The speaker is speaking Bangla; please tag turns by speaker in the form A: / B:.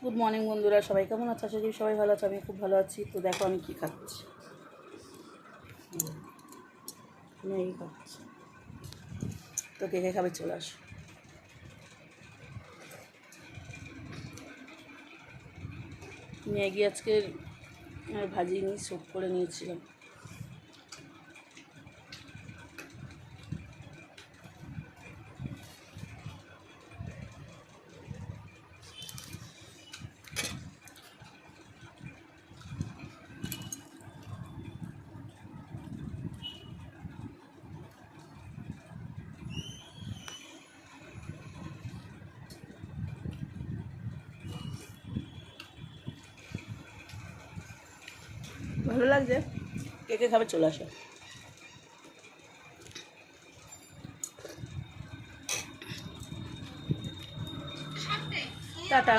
A: গুড মর্নিং বন্ধুরা, সবাই কেমন আছে? আশা করি সবাই ভালো আছে। আমি খুব ভালো আছি। তো দেখো আমি কী খাচ্ছি। ম্যাগি খাচ্ছি। তো কে কে খাবে চলে আসো। ম্যাগি আজকে ভাজিয়ে নিয়ে স্যুপ করে নিয়েছিলাম। ভালো লাগছে। কে কে খাবে চলে আসো। টাটা।